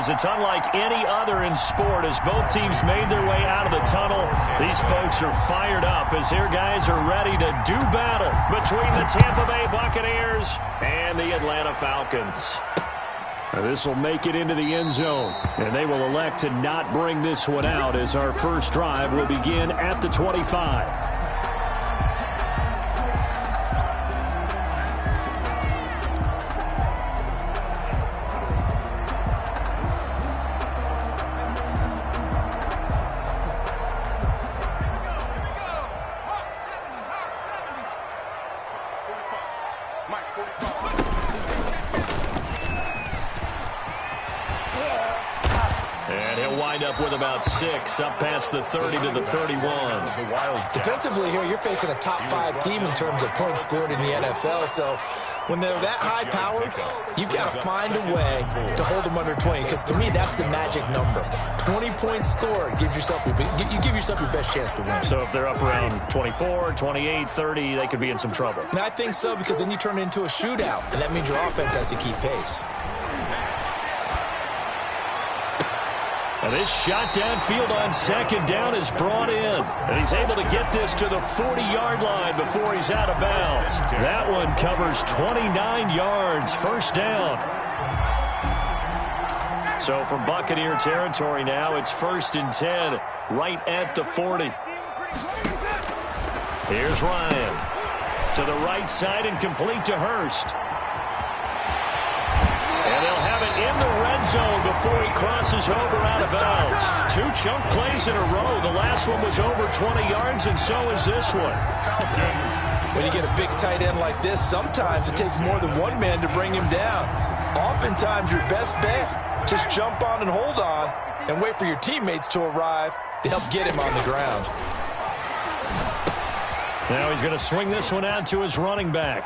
is it's unlike any other in sport. As both teams made their way out of the tunnel, these folks are fired up as their guys are ready to do battle between the Tampa Bay Buccaneers and the Atlanta Falcons. This will make it into the end zone, and they will elect to not bring this one out as our first drive will begin at the 25. With about 6 up past the 30 to the 31. Defensively here, you're facing a top 5 team in terms of points scored in the NFL. So when they're that high powered, you've got to find a way to hold them under 20. Because to me, that's the magic number. 20 points scored gives yourself you give yourself your best chance to win. So if they're up around 24, 28, 30, they could be in some trouble. And I think so, because then you turn it into a shootout, and that means your offense has to keep pace. And this shot downfield on second down is brought in. And he's able to get this to the 40-yard line before he's out of bounds. That one covers 29 yards, first down. So from Buccaneer territory now, it's 1st and 10, right at the 40. Here's Ryan. To the right side and complete to Hurst. And they'll have it in the red zone before he crosses over out of bounds. 2 chunk plays in a row. The last one was over 20 yards, and so is this one. When you get a big tight end like this, sometimes it takes more than one man to bring him down. Oftentimes, your best bet, just jump on and hold on and wait for your teammates to arrive to help get him on the ground. Now he's going to swing this one out to his running back.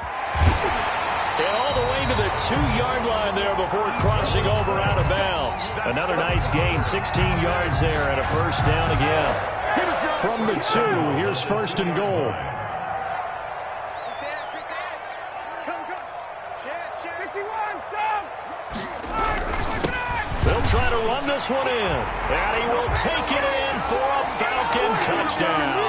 And all the way to the 2-yard line there before crossing over out of bounds. Another nice gain, 16 yards there and a first down again. From the 2, here's 1st and goal. They'll try to run this one in. And he will take it in for a Falcon touchdown.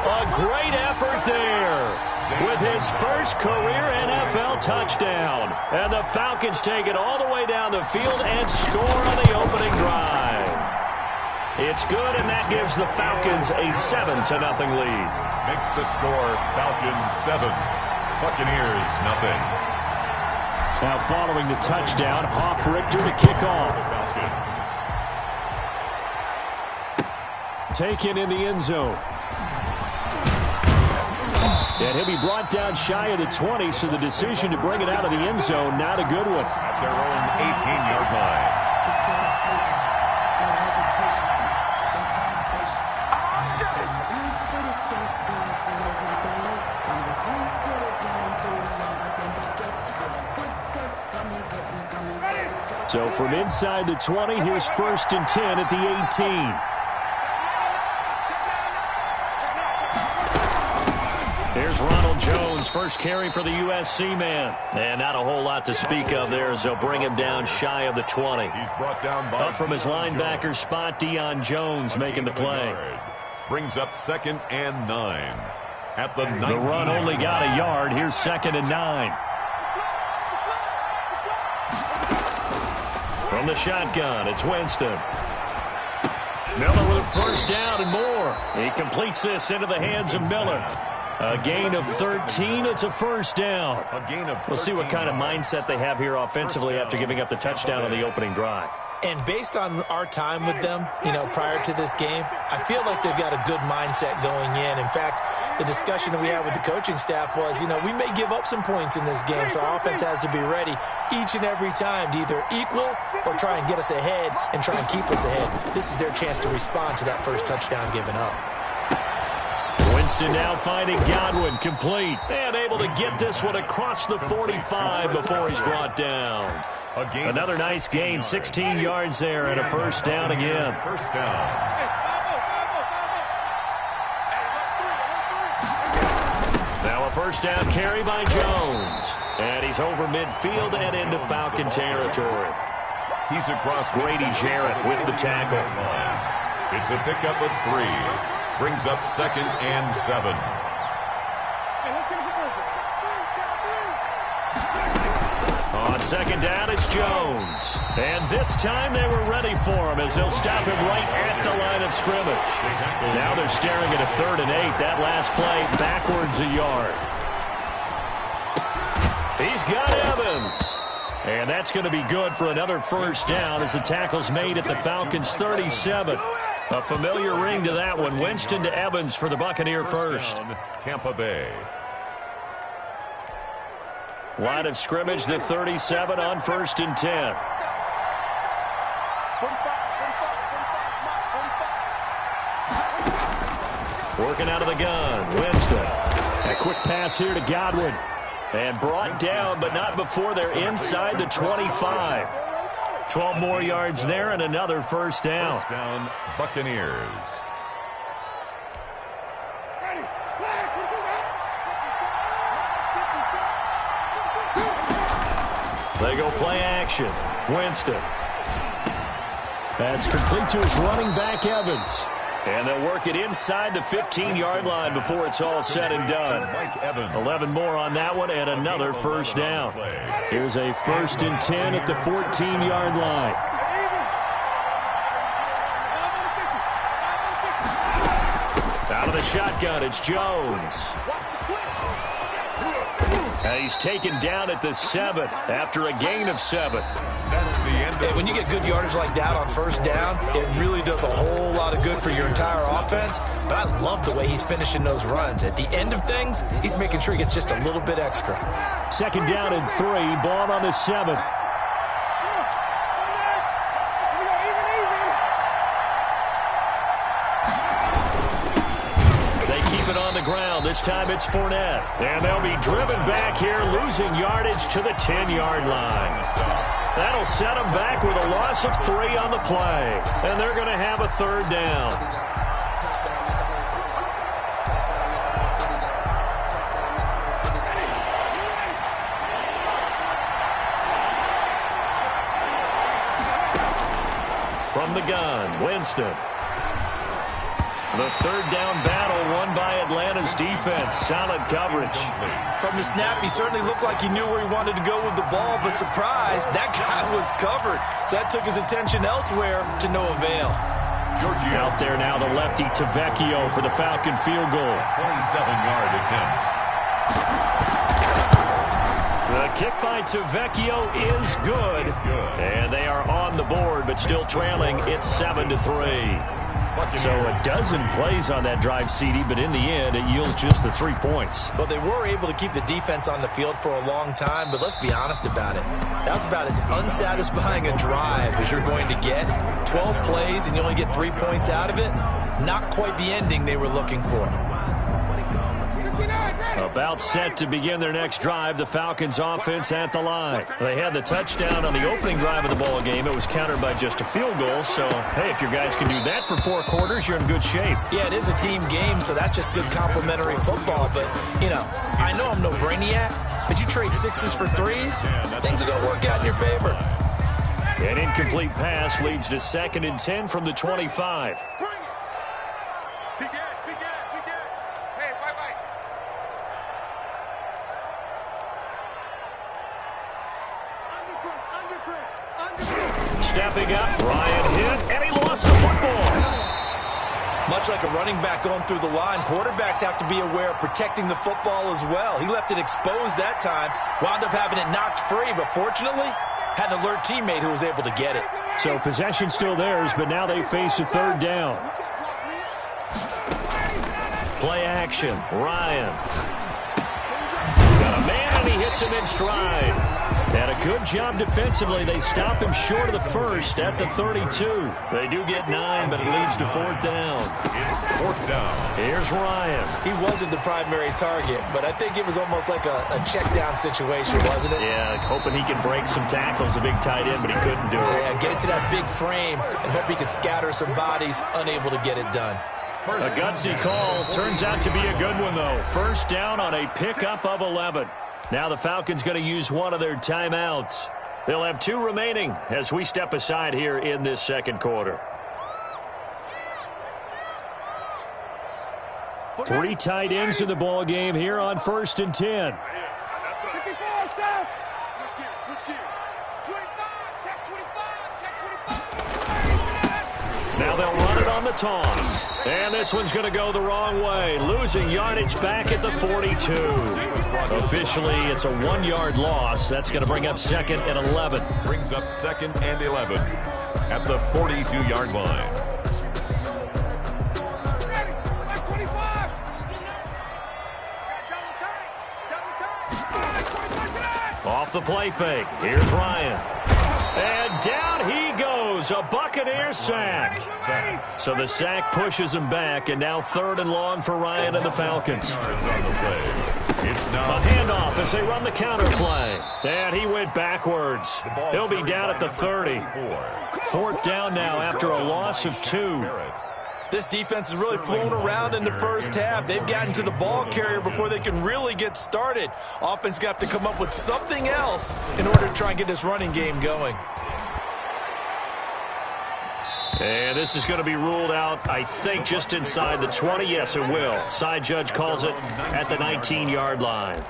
A great effort there. With his first career NFL touchdown. And the Falcons take it all the way down the field and score on the opening drive. It's good, and that gives the Falcons a 7-0 lead. Makes the score Falcons 7, Buccaneers 0. Now following the touchdown, Hoff-Richter to kick off. Taken in the end zone. And he'll be brought down shy of the 20, so the decision to bring it out of the end zone, not a good one. At their own 18-yard line. So from inside the 20, here's 1st and 10 at the 18. Here's Ronald Jones, first carry for the USC man. And not a whole lot to speak of there as they'll bring him down shy of the 20. He's brought down by up from his linebacker spot, Deion Jones making the play. Brings up 2nd and 9. At the 19. The run only got a yard. Here's 2nd and 9. From the shotgun, it's Winston. Miller with a first down and more. He completes this into the hands of Miller. A gain of 13. It's a first down. A gain of 13. We'll see what kind of mindset they have here offensively after giving up the touchdown on the opening drive. And based on our time with them, prior to this game, I feel like they've got a good mindset going in. In fact, the discussion that we had with the coaching staff was, we may give up some points in this game, so our offense has to be ready each and every time to either equal or try and get us ahead and try and keep us ahead. This is their chance to respond to that first touchdown given up. Winston now finding Godwin, complete, and able to get this one across the 45 before he's brought down. Another nice gain, 16 yards there, and a first down again. First down. Now a first down carry by Jones. And he's over midfield and into Falcon territory. He's across. Grady Jarrett with the tackle. It's a pickup of 3. Brings up 2nd and 7. On 2nd down, it's Jones. And this time they were ready for him as they'll stop him right at the line of scrimmage. Now they're staring at a 3rd and 8. That last play backwards a yard. He's got Evans. And that's going to be good for another first down as the tackle's made at the Falcons' 37. A familiar ring to that one. Winston to Evans for the Buccaneer first. Tampa Bay. Line of scrimmage, the 37 on 1st and 10. Working out of the gun, Winston. A quick pass here to Godwin. And brought down, but not before they're inside the 25. 12 more yards there and another first down. First down, Buccaneers. They go play action. Winston. That's complete to his running back, Evans. And they'll work it inside the 15-yard line before it's all said and done. 11 more on that one and another first down. Here's a 1st and 10 at the 14-yard line. Out of the shotgun, it's Jones. He's taken down at the 7 after a gain of 7. That's the end of When you get good yardage like that on first down, it really does a whole lot of good for your entire offense. But I love the way he's finishing those runs. At the end of things, he's making sure he gets just a little bit extra. 2nd down and 3, ball on the 7. Ground. This time it's Fournette. And they'll be driven back here, losing yardage to the 10-yard line. That'll set them back with a loss of 3 on the play. And they're going to have a 3rd down. From the gun, Winston. The 3rd down battle won by Atlanta's defense. Solid coverage. From the snap, he certainly looked like he knew where he wanted to go with the ball, but surprise, that guy was covered. So that took his attention elsewhere to no avail. Giorgio. Out there now, the lefty Tavecchio for the Falcon field goal. 27-yard attempt. The kick by Tavecchio is good. And they are on the board, but still trailing. It's 7-3. So a dozen plays on that drive, CD, but in the end, it yields just the 3 points. Well, they were able to keep the defense on the field for a long time, but let's be honest about it. That was about as unsatisfying a drive as you're going to get. 12 plays and you only get 3 points out of it. Not quite the ending they were looking for. About set to begin their next drive, the Falcons offense at the line. They had the touchdown on the opening drive of the ball game. It was countered by just a field goal. So, hey, if your guys can do that for 4 quarters, you're in good shape. Yeah, it is a team game, so that's just good complimentary football. But, you know, I know I'm no brainiac, but you trade 6s for 3s, things are going to work out in your favor. An incomplete pass leads to 2nd and 10 from the 25. Stepping up, Ryan hit, and he lost the football. Much like a running back going through the line, quarterbacks have to be aware of protecting the football as well. He left it exposed that time, wound up having it knocked free, but fortunately, had an alert teammate who was able to get it. So possession still theirs, but now they face a 3rd down. Play action, Ryan. Got a man, and he hits him in stride. And a good job defensively. They stop him short of the 1st at the 32. They do get 9, but it leads to 4th down. It's 4th down. Here's Ryan. He wasn't the primary target, but I think it was almost like a check-down situation, wasn't it? Yeah, hoping he could break some tackles, a big tight end, but he couldn't do it. Yeah, get it to that big frame and hope he could scatter some bodies, unable to get it done. A gutsy call. Turns out to be a good one, though. 1st down on a pickup of 11. Now the Falcons going to use one of their timeouts. They'll have 2 remaining as we step aside here in this second quarter. 3 tight ends in the ball game here on 1st and 10. Now they'll run it on the toss. And this one's going to go the wrong way. Losing yardage back at the 42. Officially, it's a 1-yard loss. That's going to bring up 2nd and 11. Brings up 2nd and 11 at the 42-yard line. Off the play fake. Here's Ryan. And down he goes. A Buccaneer sack. So the sack pushes him back, and now 3rd and long for Ryan and the Falcons. A handoff as they run the counter play. And he went backwards. He'll be down at the 30. 4th down now after a loss of 2. This defense is really flown around in the first half. They've gotten to the ball carrier before they can really get started. Offense got to come up with something else in order to try and get this running game going. And this is going to be ruled out, I think, just inside the 20. Yes, it will. Side judge calls it at the 19-yard line.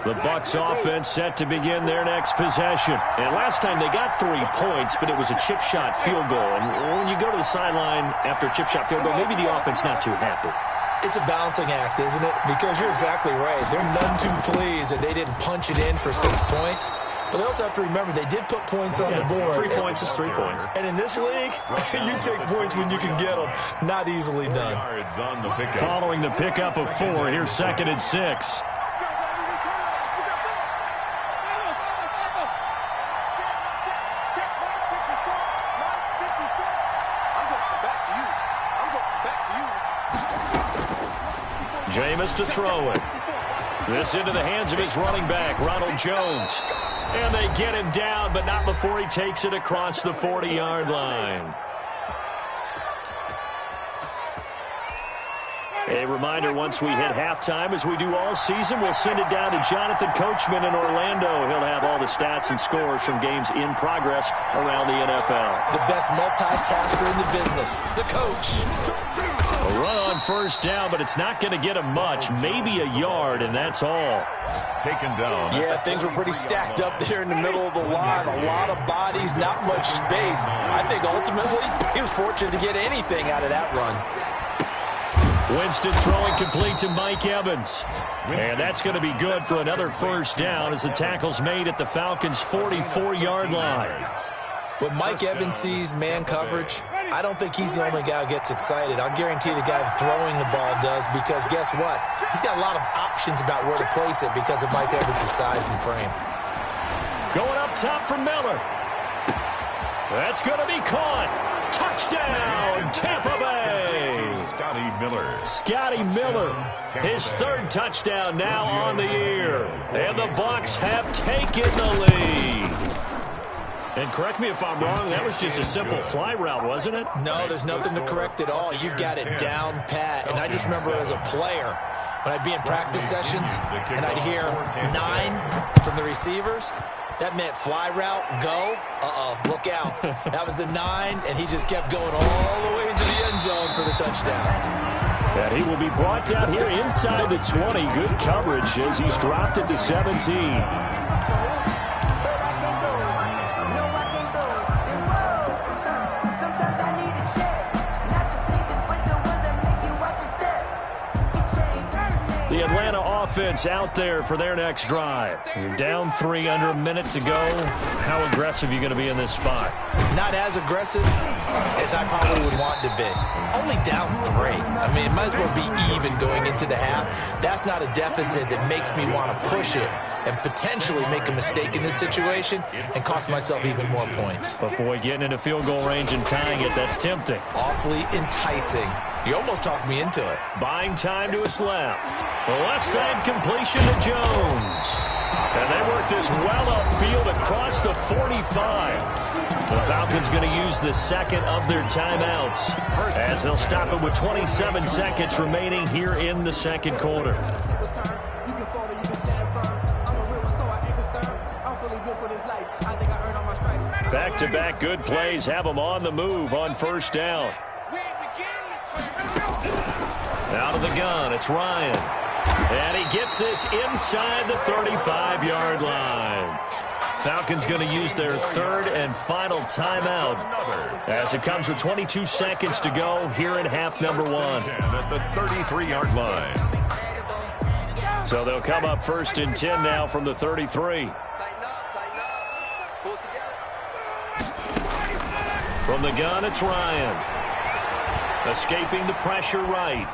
The Bucs offense set to begin their next possession. And last time they got 3 points, but it was a chip shot field goal. And when you go to the sideline after a chip shot field goal, maybe the offense not too happy. It's a balancing act, isn't it? Because you're exactly right. They're none too pleased that they didn't punch it in for 6 points. But they also have to remember they did put points on the board. 3 points is 3 points. And in this league, you take points when you can get them. Not easily done. Following the pickup of 4, here's 2nd and 6. Jameis to throw it. This into the hands of his running back, Ronald Jones. And they get him down, but not before he takes it across the 40-yard line. A reminder, once we hit halftime, as we do all season, we'll send it down to Jonathan Coachman in Orlando. He'll have all the stats and scores from games in progress around the NFL. The best multitasker in the business, the coach. A run on 1st down, but it's not going to get him much. Maybe a yard, and that's all. Taken down. Yeah, things were pretty stacked up there in the middle of the line. A lot of bodies, not much space. I think ultimately he was fortunate to get anything out of that run. Winston throwing complete to Mike Evans. And that's going to be good for another 1st down as the tackle's made at the Falcons' 44-yard line. When Mike Evans sees man coverage, I don't think he's the only guy who gets excited. I'll guarantee the guy throwing the ball does, because guess what? He's got a lot of options about where to place it because of Mike Evans' size and frame. Going up top for Miller. That's going to be caught. Touchdown, Tampa Bay. Scotty Miller, his 3rd touchdown now on the year. And the Bucs have taken the lead. And correct me if I'm wrong, that was just a simple fly route, wasn't it? No, there's nothing to correct at all. You've got it down pat. And I just remember as a player, when I'd be in practice sessions and I'd hear 9 from the receivers, that meant fly route, go, look out. That was the 9, and he just kept going all the way into the end zone for the touchdown. And he will be brought down here inside the 20. Good coverage as he's dropped at the 17. The Atlanta offense out there for their next drive. You're down 3, under a minute to go. How aggressive are you going to be in this spot? Not as aggressive as I probably would want to be. Only down 3. I mean, it might as well be even going into the half. That's not a deficit that makes me want to push it and potentially make a mistake in this situation and cost myself even more points. But, boy, getting into field goal range and tying it, that's tempting. Awfully enticing. You almost talked me into it. Buying time to his left. The left side completion to Jones. And they work this well upfield across the 45. The Falcons going to use the second of their timeouts as they'll stop it with 27 seconds remaining here in the second quarter. Back-to-back good plays have them on the move on first down. Out of the gun, it's Ryan. And he gets this inside the 35-yard line. Falcons going to use their third and final timeout as it comes with 22 seconds to go here in half number one. At the 33-yard line. So they'll come up first and 10 now from the 33. From the gun, it's Ryan. Escaping the pressure right.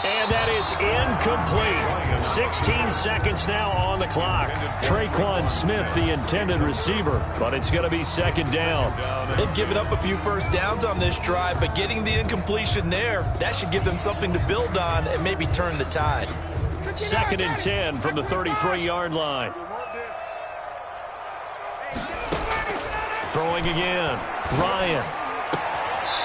And that is incomplete. 16 seconds now on the clock. Traquan Smith, the intended receiver, but it's going to be second down. They've given up a few first downs on this drive, but getting the incompletion there, that should give them something to build on and maybe turn the tide. Second and 10 from the 33-yard line. Throwing again, Ryan.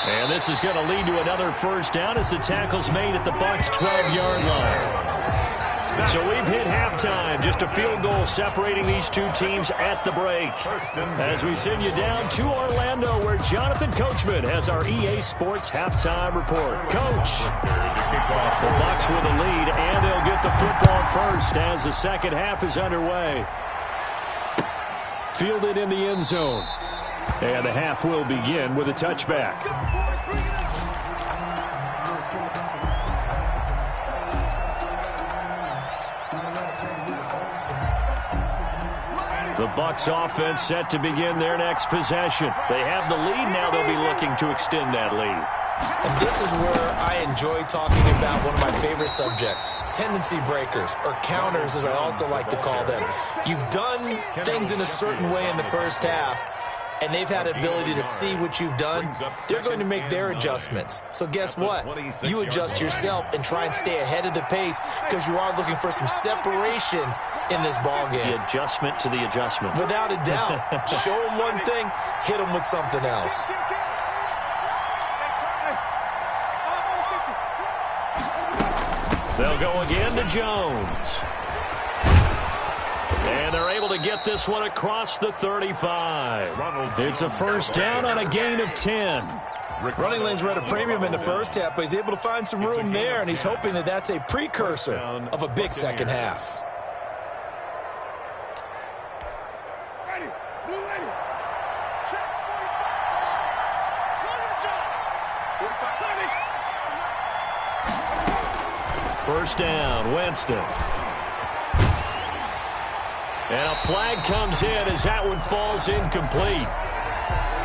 And this is going to lead to another first down as the tackle's made at the Bucs' 12-yard line. So we've hit halftime. Just a field goal separating these two teams at the break. As we send you down to Orlando, where Jonathan Coachman has our EA Sports halftime report. Coach, the Bucs with a lead, and they'll get the football first as the second half is underway. Fielded in the end zone. And the half will begin with a touchback. The Bucs offense set to begin their next possession. They have the lead. Now they'll be looking to extend that lead. And this is where I enjoy talking about one of my favorite subjects, tendency breakers, or counters as I also like to call them. You've done things in a certain way in the first half, and they've had the ability to see what you've done. They're going to make their adjustments. So guess what? You adjust yourself and try and stay ahead of the pace because you are looking for some separation in this ball game. The adjustment to the adjustment. Without a doubt. Show them one thing, hit them with something else. They'll go again to Jones. And they're able to get this one across the 35. It's a first down on a gain of 10. Running lanes were at a premium in the first half, but he's able to find some room there, and he's hoping that that's a precursor of a big second half. First down, Winston. And a flag comes in as that one falls incomplete.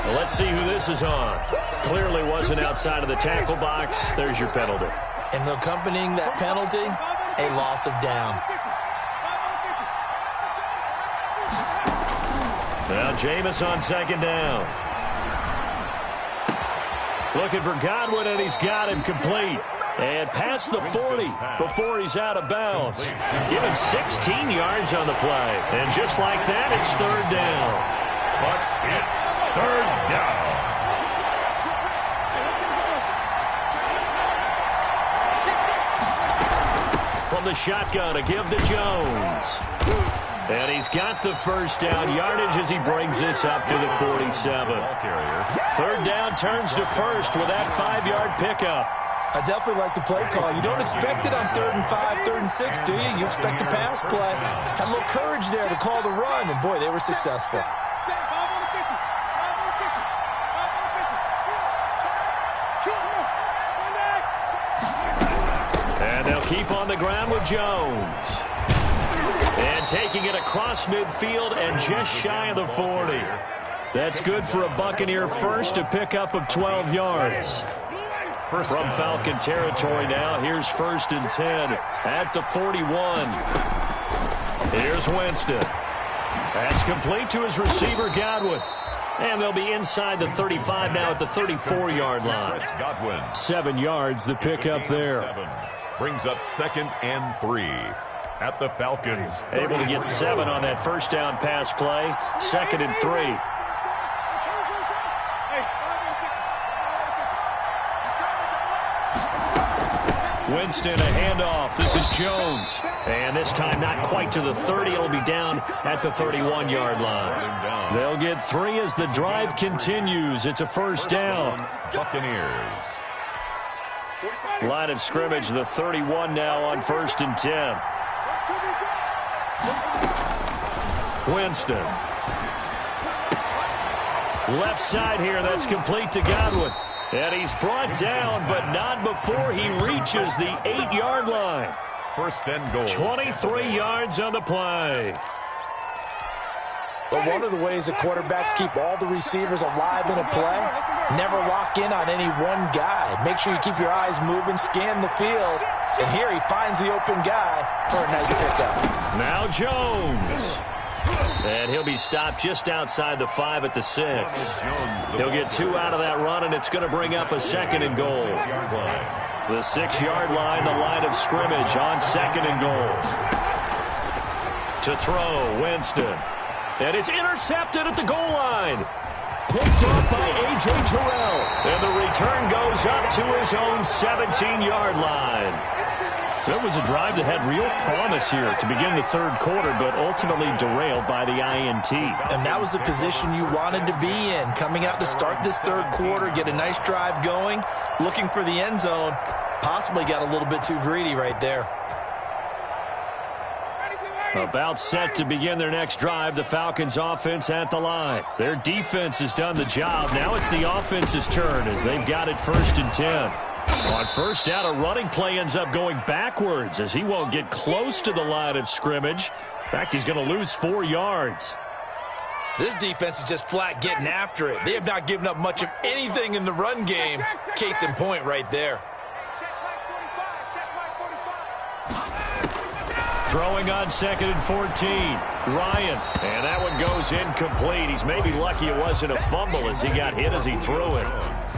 Well, let's see who this is on. Clearly wasn't outside of the tackle box. There's your penalty. And accompanying that penalty, a loss of down. Now Jameis on second down. Looking for Godwin, and he's got him complete. And past the 40 before he's out of bounds. Give him 16 yards on the play. And just like that, it's third down. But it's third down. From the shotgun to give to Jones. And he's got the first down yardage as he brings this up to the 47. Third down turns to first with that 5-yard pickup. I definitely like the play call. You don't expect it on 3rd and 5, 3rd and 6, do you? You expect a pass play. Had a little courage there to call the run, and boy, they were successful. And they'll keep on the ground with Jones. And taking it across midfield and just shy of the 40. That's good for a Buccaneer first, a pickup of 12 yards. From Falcon territory now, here's first and 10 at the 41. Here's Winston. That's complete to his receiver, Godwin. And they'll be inside the 35 now at the 34-yard line. 7 yards, the pickup there. Brings up 2nd and 3. at the Falcons. Able to get 7 on that first down pass play. 2nd and 3. Winston, a handoff. This is Jones. And this time not quite to the 30. It'll be down at the 31-yard line. They'll get 3 as the drive continues. It's a first down. Buccaneers. Line of scrimmage, the 31 now on 1st and 10. Winston. Left side here, that's complete to Godwin. And he's brought down, but not before he reaches the 8-yard line. 1st and goal. 23 yards on the play. But one of the ways that quarterbacks keep all the receivers alive in a play, never lock in on any one guy. Make sure you keep your eyes moving, scan the field. And here he finds the open guy for a nice pickup. Now Jones. And he'll be stopped just outside the 5 at the 6. He'll get 2 out of that run, and it's going to bring up a 2nd and goal. The 6-yard line, the line of scrimmage on 2nd and goal. To throw, Winston. And it's intercepted at the goal line. Picked up by A.J. Terrell. And the return goes up to his own 17-yard line. So it was a drive that had real promise here to begin the 3rd quarter, but ultimately derailed by the INT. And that was the position you wanted to be in. Coming out to start this 3rd quarter, get a nice drive going, looking for the end zone. Possibly got a little bit too greedy right there. About set to begin their next drive, the Falcons offense at the line. Their defense has done the job. Now it's the offense's turn as they've got it 1st and 10. On 1st down, a running play ends up going backwards as he won't get close to the line of scrimmage. In fact, he's going to lose 4 yards. This defense is just flat getting after it. They have not given up much of anything in the run game. Case in point right there. Throwing on 2nd and 14. Ryan. And that one goes incomplete. He's maybe lucky it wasn't a fumble as he got hit as he threw it.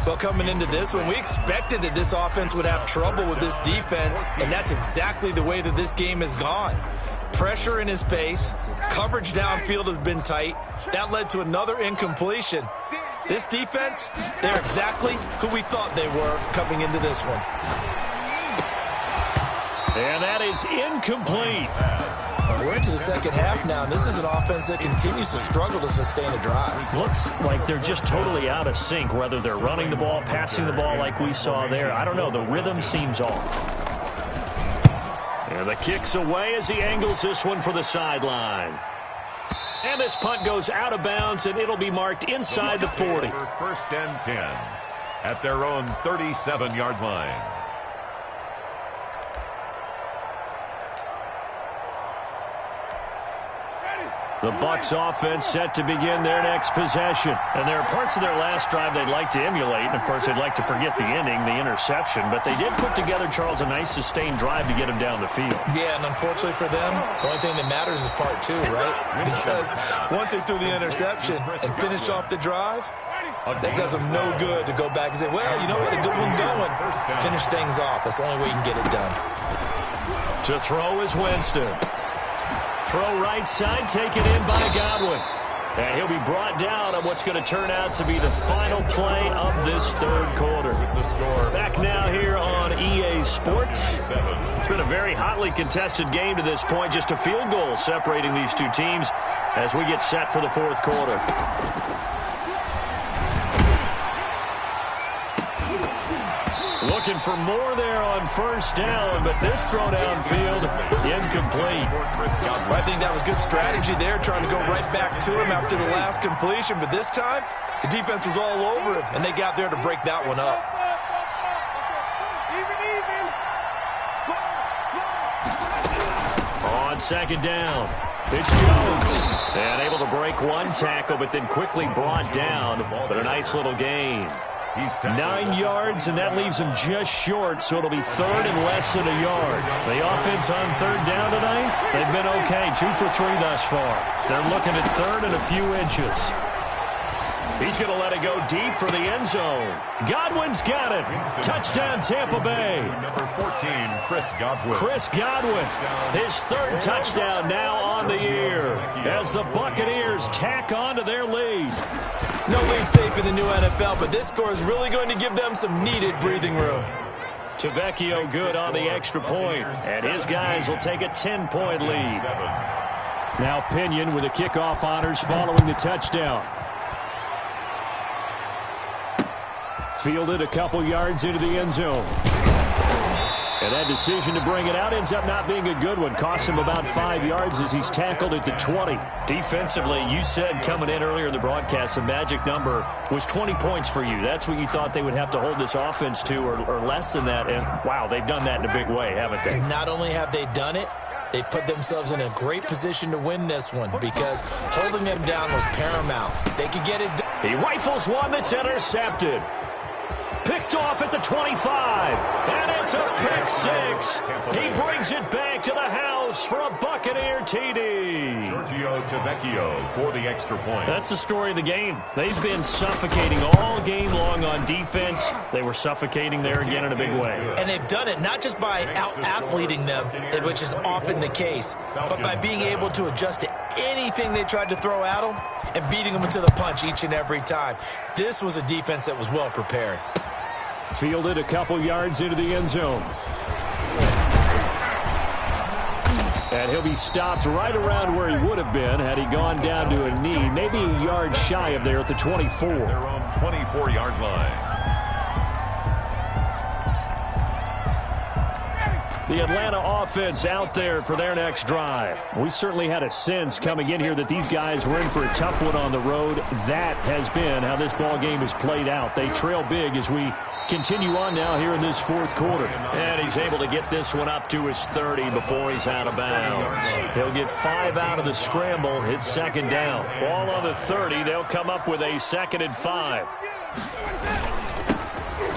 Well, coming into this one, we expected that this offense would have trouble with this defense, and that's exactly the way that this game has gone. Pressure in his face. Coverage downfield has been tight. That led to another incompletion. This defense, they're exactly who we thought they were coming into this one. And that is incomplete. We're into the 2nd half now, and this is an offense that continues to struggle to sustain a drive. Looks like they're just totally out of sync, whether they're running the ball, passing the ball like we saw there. I don't know. The rhythm seems off. And the kick's away as he angles this one for the sideline. And this punt goes out of bounds, and it'll be marked inside the 40. 1st and 10 at their own 37-yard line. The Bucs offense set to begin their next possession. And there are parts of their last drive they'd like to emulate. And, of course, they'd like to forget the ending, the interception. But they did put together, Charles, a nice sustained drive to get him down the field. Yeah, and unfortunately for them, the only thing that matters is part 2, right? Because once they threw the interception and finished off the drive, that does them no good to go back and say, well, you know what, a good one going. Finish things off. That's the only way you can get it done. To throw is Winston. Throw right side, taken in by Godwin. And he'll be brought down on what's going to turn out to be the final play of this 3rd quarter. Back now here on EA Sports. It's been a very hotly contested game to this point. Just a field goal separating these two teams as we get set for the 4th quarter. Looking for more there on 1st down, but this throw downfield, incomplete. I think that was good strategy there, trying to go right back to him after the last completion. But this time, the defense was all over him, and they got there to break that one up. On 2nd down, it's Jones. And able to break one tackle, but then quickly brought down. But a nice little gain. 9 yards, and that leaves him just short, so it'll be 3rd and less than a yard. The offense on 3rd down tonight, they've been okay, 2 for 3 thus far. They're looking at 3rd and a few inches. He's going to let it go deep for the end zone. Godwin's got it. Touchdown, Tampa Bay. Number 14, Chris Godwin. Chris Godwin, his third touchdown now on the year as the Buccaneers tack on to their lead. No lead safe in the new NFL, but this score is really going to give them some needed breathing room. Tavecchio good on the extra point, and his guys will take a 10-point lead. Now Pinion with the kickoff honors following the touchdown. Fielded a couple yards into the end zone. And that decision to bring it out ends up not being a good one. Cost him about 5 yards as he's tackled at the 20. Defensively, you said coming in earlier in the broadcast, the magic number was 20 points for you. That's what you thought they would have to hold this offense to, or less than that. And, wow, they've done that in a big way, haven't they? Not only have they done it, they put themselves in a great position to win this one because holding them down was paramount. If they could get it done. He rifles one that's intercepted. Picked off at the 25, and it's a pick six. He brings it back to the house for a Buccaneer TD. Giorgio Tavecchio for the extra point. That's the story of the game. They've been suffocating all game long on defense. They were suffocating there again in a big way. And they've done it not just by out-athleting them, which is often the case, but by being able to adjust to anything they tried to throw at them and beating them to the punch each and every time. This was a defense that was well prepared. Fielded a couple yards into the end zone. And he'll be stopped right around where he would have been had he gone down to a knee, maybe a yard shy of there at the 24. Their own 24-yard line. The Atlanta offense out there for their next drive. We certainly had a sense coming in here that these guys were in for a tough one on the road. That has been how this ball game has played out. They trail big as we continue on now here in this fourth quarter. And he's able to get this one up to his 30 before he's out of bounds. He'll get 5 out of the scramble. It's second down. Ball on the 30. They'll come up with a 2nd and 5.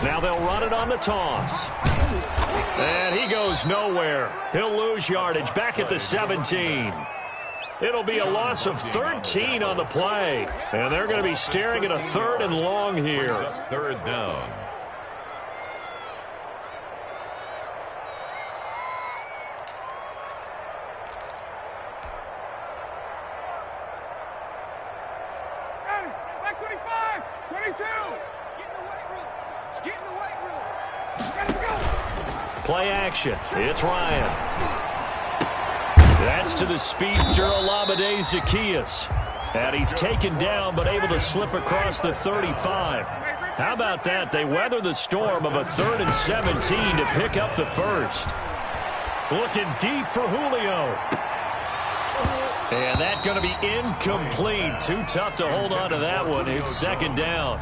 Now they'll run it on the toss. And he goes nowhere. He'll lose yardage back at the 17. It'll be a loss of 13 on the play. And they're going to be staring at a 3rd and long here. 3rd down. Back 25, 22. Get in the weight room. Get in the weight room. Ready to go. Play action. It's Ryan. That's to the speedster Olamide Zaccheaus. And he's taken down but able to slip across the 35. How about that? They weather the storm of a 3rd and 17 to pick up the first. Looking deep for Julio. And that's going to be incomplete. Too tough to hold on to that one. It's 2nd down.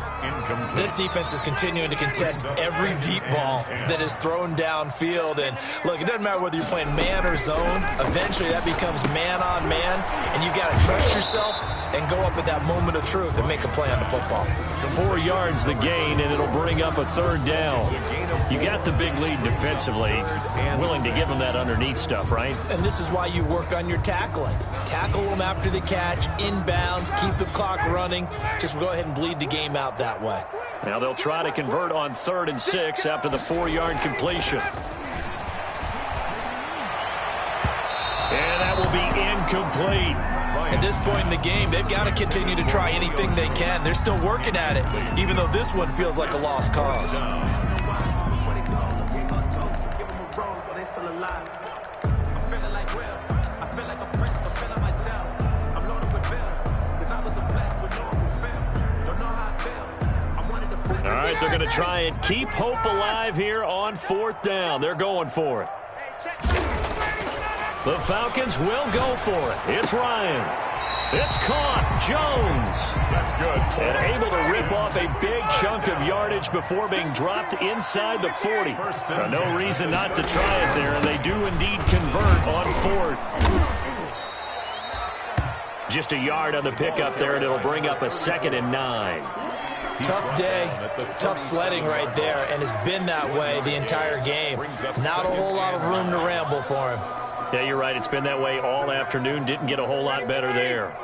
This defense is continuing to contest every deep ball that is thrown downfield. And, look, it doesn't matter whether you're playing man or zone. Eventually that becomes man on man, and you got to trust yourself and go up at that moment of truth and make a play on the football. 4 yards the gain, and it'll bring up a 3rd down. You got the big lead defensively. Willing to give them that underneath stuff, right? And this is why you work on your tackling. Tackle them after the catch, inbounds, keep the clock running. Just go ahead and bleed the game out that way. Now they'll try to convert on 3rd and 6 after the 4-yard completion. And that will be incomplete. At this point in the game, they've got to continue to try anything they can. They're still working at it, even though this one feels like a lost cause. All right, they're going to try and keep hope alive here on 4th down. They're going for it. The Falcons will go for it. It's Ryan. It's caught. Jones. That's good. And able to rip off a big chunk of yardage before being dropped inside the 40. No reason not to try it there, and they do indeed convert on 4th. Just a yard on the pickup there, and it'll bring up a 2nd and 9. Tough day, tough sledding right there, and it's been that way the entire game. Not a whole lot of room to ramble for him. Yeah, you're right. It's been that way all afternoon. Didn't get a whole lot better there.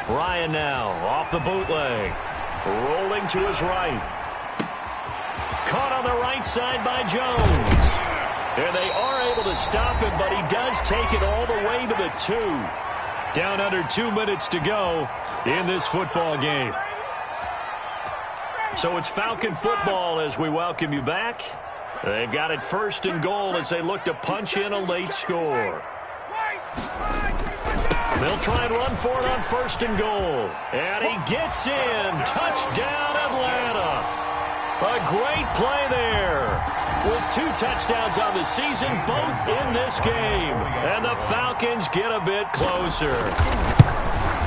Ryan now off the bootleg. Rolling to his right. Caught on the right side by Jones. And they are able to stop him, but he does take it all the way to the 2. Down under 2 minutes to go in this football game. So it's Falcon football as we welcome you back. They've got it 1st and goal as they look to punch in a late score. They'll try and run for it on 1st and goal. And he gets in. Touchdown, Atlanta. A great play there. With 2 touchdowns on the season, both in this game. And the Falcons get a bit closer.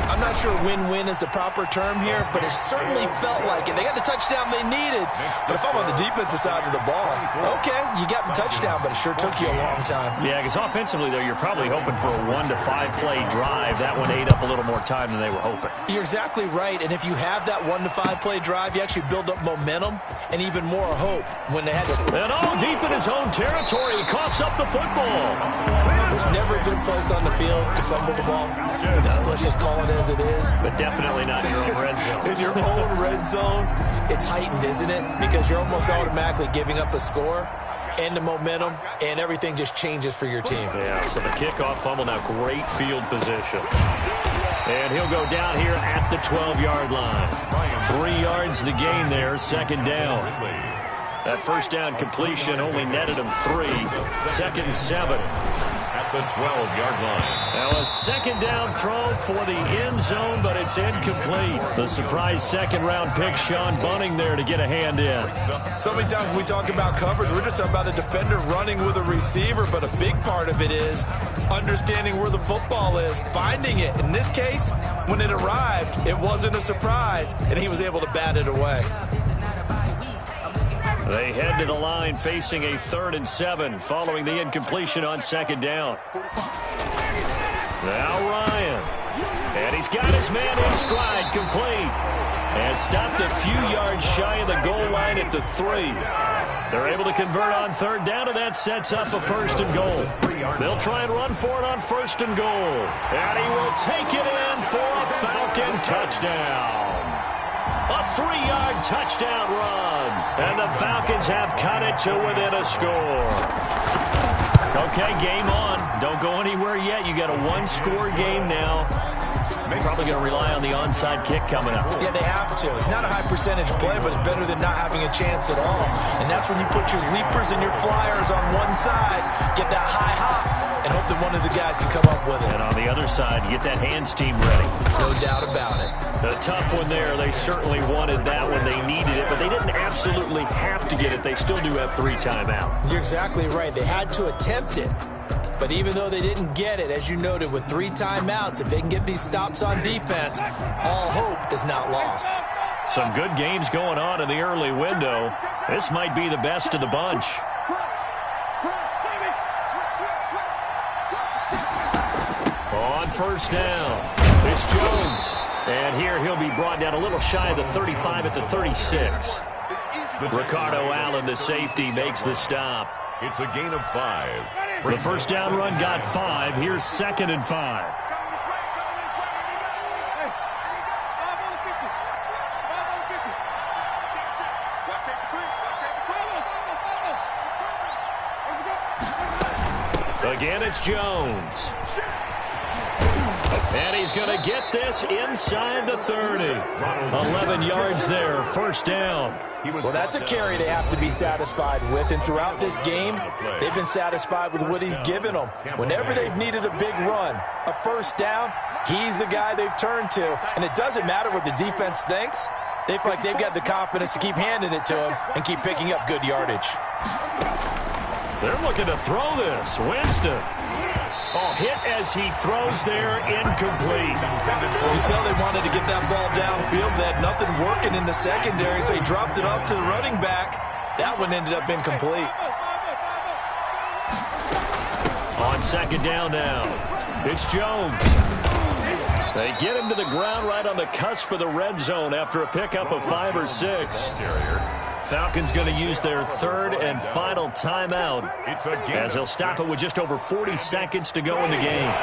I'm not sure win-win is the proper term here, but it certainly felt like it. They got the touchdown they needed. But if I'm on the defensive side of the ball, okay, you got the touchdown, but it sure took you a long time. Yeah, because offensively, though, you're probably hoping for a 1 to 5 play drive. That one ate up a little more time than they were hoping. You're exactly right, and if you have that 1 to 5 play drive, you actually build up momentum and even more hope when they had to. And deep in his own territory, he coughs up the football. There's never a good place on the field to fumble the ball. Let's just call it as it is. But definitely not your own red zone. In your own red zone, it's heightened, isn't it? Because you're almost automatically giving up a score and the momentum, and everything just changes for your team. Yeah, so the kickoff fumble, now great field position. And he'll go down here at the 12-yard line. 3 yards the gain there, 2nd down. That 1st down completion only netted him 3. 2nd and 7. At the 12-yard line. Now a 2nd down throw for the end zone, but it's incomplete. The surprise 2nd-round pick, Sean Bunning, there to get a hand in. So many times when we talk about coverage, we're just about a defender running with a receiver, but a big part of it is understanding where the football is, finding it. In this case, when it arrived, it wasn't a surprise, and he was able to bat it away. They head to the line facing a 3rd and 7 following the incompletion on 2nd down. Now Ryan. And he's got his man in stride, complete. And stopped a few yards shy of the goal line at the 3. They're able to convert on 3rd down, and that sets up a 1st and goal. They'll try and run for it on 1st and goal. And he will take it in for a Falcon touchdown. A 3-yard touchdown run. And the Falcons have cut it to within a score. Okay, game on. Don't go anywhere yet. You got a 1-score game now. Probably going to rely on the onside kick coming up. Yeah, they have to. It's not a high percentage play, but it's better than not having a chance at all. And that's when you put your leapers and your flyers on one side, get that high hop, and hope that one of the guys can come up with it. And on the other side, you get that hands team ready. No doubt about it. A tough one there. They certainly wanted that when they needed it, but they didn't absolutely have to get it. They still do have 3 timeouts. You're exactly right. They had to attempt it. But even though they didn't get it, as you noted, with 3 timeouts, if they can get these stops on defense, all hope is not lost. Some good games going on in the early window. This might be the best of the bunch. On 1st down, it's Jones. And here he'll be brought down a little shy of the 35 at the 36. Ricardo Allen, the safety, makes the stop. It's a gain of 5. The 1st down run got 5. Here's 2nd and 5. Again, it's Jones. And he's going to get this inside the 30. 11 yards there, 1st down. Well, that's a carry they have to be satisfied with, and throughout this game, they've been satisfied with what he's given them. Whenever they've needed a big run, a 1st down, he's the guy they've turned to, and it doesn't matter what the defense thinks. They feel like they've got the confidence to keep handing it to him and keep picking up good yardage. They're looking to throw this. Winston. Hit as he throws there, incomplete. You tell they wanted to get that ball downfield. They had nothing working in the secondary, so he dropped it off to the running back. That one ended up incomplete. On 2nd down now, it's Jones. They get him to the ground right on the cusp of the red zone after a pickup of 5 or 6. Falcons going to use their 3rd and final timeout as they'll stop it with just over 40 seconds to go in the game.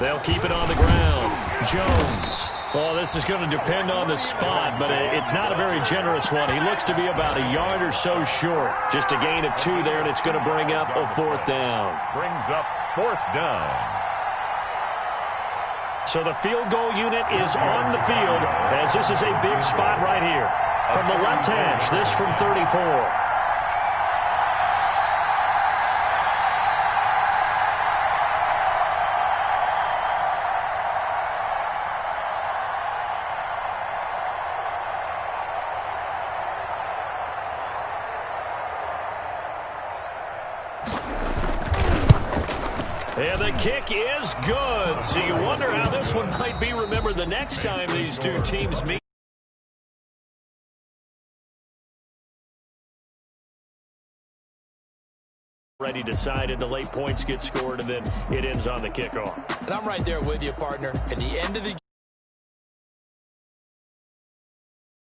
They'll keep it on the ground. Jones. Well, this is going to depend on the spot, but it's not a very generous one. He looks to be about a yard or so short. Just a gain of 2 there, and it's going to bring up a 4th down. Brings up 4th down. So the field goal unit is on the field, as this is a big spot right here. From the left hash, this from 34. And the kick is good. So you wonder how this one might be remembered the next time these two teams meet. Already decided, the late points get scored, and then it ends on the kickoff. And I'm right there with you, partner. At the end of the